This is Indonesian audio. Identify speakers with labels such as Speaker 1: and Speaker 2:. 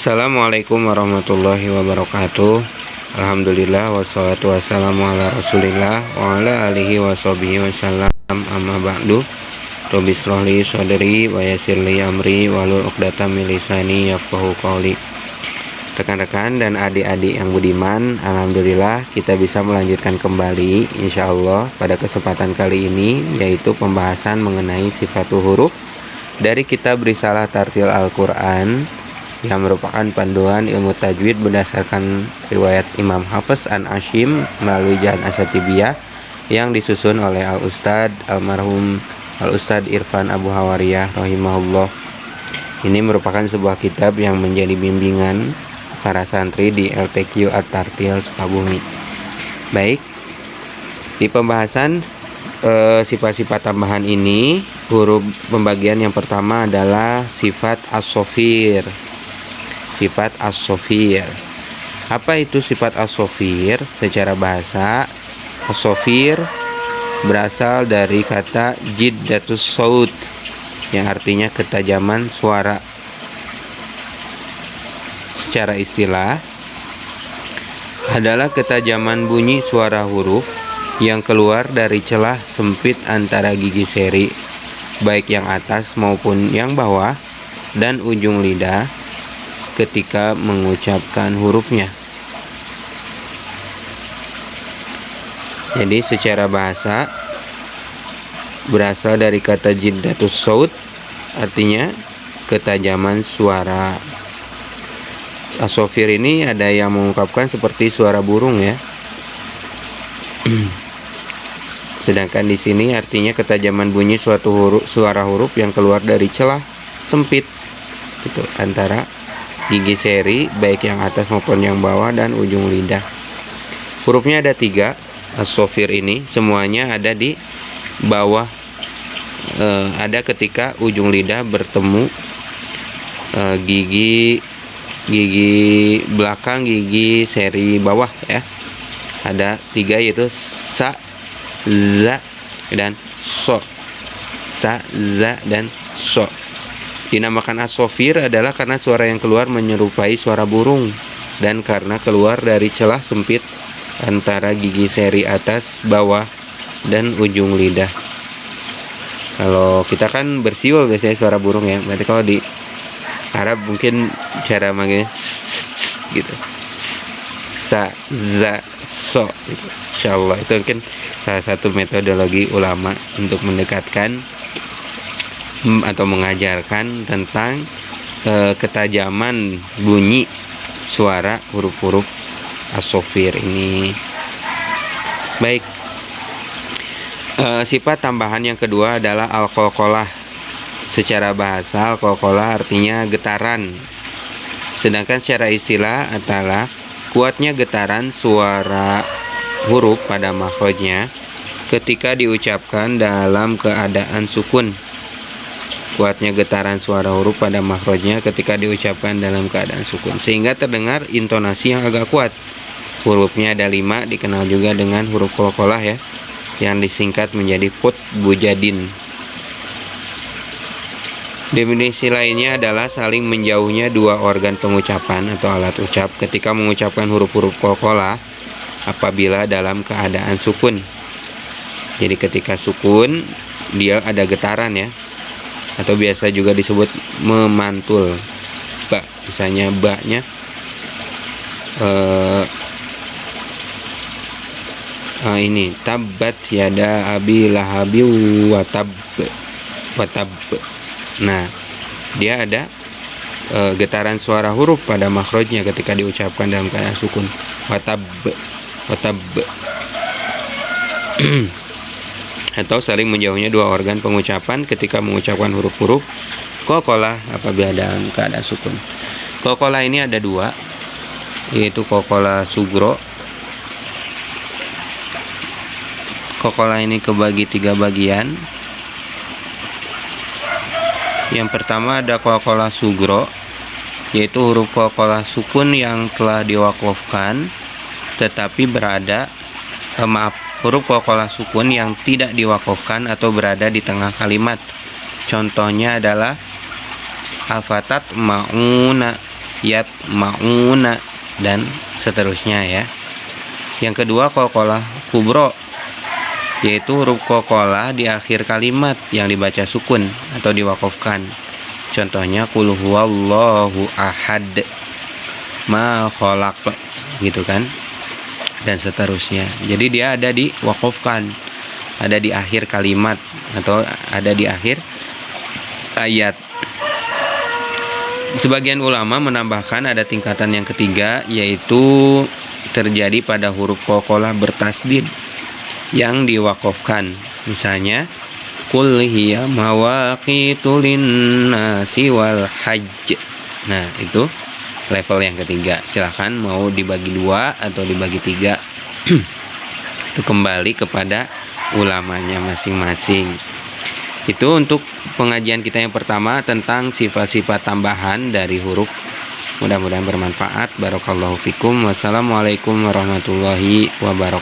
Speaker 1: Assalamualaikum warahmatullahi wabarakatuh. Alhamdulillah wassalatu wassalamu ala rasulillah wa ala alihi wa sahbihi wasallam, amma ba'du. Rabbi shrahli sadri wa yassirli amri wahlul 'uqdatam min lisani yafqahu qawli. Rekan-rekan dan adik-adik yang budiman, alhamdulillah kita bisa melanjutkan kembali insyaallah pada kesempatan kali ini, yaitu pembahasan mengenai sifatul huruf dari kitab Risalah Tartil Al-Quran, yang merupakan panduan ilmu tajwid berdasarkan riwayat Imam Hafiz An Asyim melalui Jalan Asatibiyah yang disusun oleh almarhum Al-Ustad Irfan Abu Hawariyah rahimahullah. Ini merupakan sebuah kitab yang menjadi bimbingan para santri di LTQ At-Tartil Sukabumi. Baik, di pembahasan sifat-sifat tambahan ini, huruf pembagian yang pertama adalah sifat as-sofir. Sifat as-sofir. Apa itu sifat as-sofir? Secara bahasa, as-sofir berasal dari kata jiddatus saut, yang artinya ketajaman suara. Secara istilah, adalah ketajaman bunyi suara huruf yang keluar dari celah sempit antara gigi seri, baik yang atas maupun yang bawah, dan ujung lidah ketika mengucapkan hurufnya. Jadi secara bahasa berasal dari kata jiddatus saut, artinya ketajaman suara. As-sofir ini ada yang mengungkapkan seperti suara burung ya. Sedangkan di sini artinya ketajaman bunyi suatu suara huruf yang keluar dari celah sempit itu antara gigi seri, baik yang atas maupun yang bawah, dan ujung lidah. Hurufnya ada 3. As-sofir ini semuanya ada di bawah, ada ketika ujung lidah bertemu gigi belakang gigi seri bawah ya. Ada 3, yaitu sa, za, dan so. Sa, za, dan so. Dinamakan as-sofir adalah karena suara yang keluar menyerupai suara burung, dan karena keluar dari celah sempit antara gigi seri atas, bawah, dan ujung lidah. Kalau kita kan bersiul biasanya suara burung ya. Berarti kalau di Arab mungkin cara manggilnya gitu. Sa, za, so gitu. Insyaallah itu mungkin salah satu metodologi ulama untuk mendekatkan atau mengajarkan tentang ketajaman bunyi suara huruf-huruf as-sofir ini. Baik, sifat tambahan yang kedua adalah al-qalqalah. Secara bahasa, al-qalqalah artinya getaran. Sedangkan secara istilah adalah kuatnya getaran suara huruf pada makhrajnya ketika diucapkan dalam keadaan sukun. Kuatnya getaran suara huruf pada makhrajnya ketika diucapkan dalam keadaan sukun, sehingga terdengar intonasi yang agak kuat. Hurufnya ada 5, dikenal juga dengan huruf qalqalah ya, yang disingkat menjadi fut bujadin. Definisi lainnya adalah saling menjauhnya 2 organ pengucapan atau alat ucap ketika mengucapkan huruf-huruf qalqalah apabila dalam keadaan sukun. Jadi ketika sukun dia ada getaran ya, atau biasa juga disebut memantul. Ba, misalnya ba-nya ini tabbat yada abi lahabi watab. Nah, dia ada getaran suara huruf pada makhrajnya ketika diucapkan dalam keadaan sukun. Watab. Atau saling menjauhnya 2 organ pengucapan ketika mengucapkan huruf-huruf qalqalah apabila dalam keadaan sukun. Qalqalah ini ada 2, yaitu qalqalah sugro. Qalqalah ini kebagi 3 bagian. Yang pertama ada qalqalah sugro, yaitu huruf qalqalah sukun yang telah diwaqafkan tetapi huruf qalqalah sukun yang tidak diwaqafkan atau berada di tengah kalimat. Contohnya adalah afatat mauna yatma'una, dan seterusnya ya. Yang kedua qalqalah kubro, yaitu huruf qalqalah di akhir kalimat yang dibaca sukun atau diwakafkan. Contohnya qul huwallahu ahad, ma khalaq, gitu kan, dan seterusnya. Jadi dia ada diwakafkan, ada di akhir kalimat atau ada di akhir ayat. Sebagian ulama menambahkan ada tingkatan yang ketiga, yaitu terjadi pada huruf qalqalah bertasdid yang diwakafkan. Misalnya qul hiya mawaqitu linnasi wal hajj. Nah, itu level yang ketiga. Silahkan mau dibagi 2 atau dibagi 3. Itu kembali kepada ulamanya masing-masing. Itu untuk pengajian kita yang pertama tentang sifat-sifat tambahan dari huruf. Mudah-mudahan bermanfaat. Barakallahu fikum. Wassalamualaikum warahmatullahi wabarakatuh.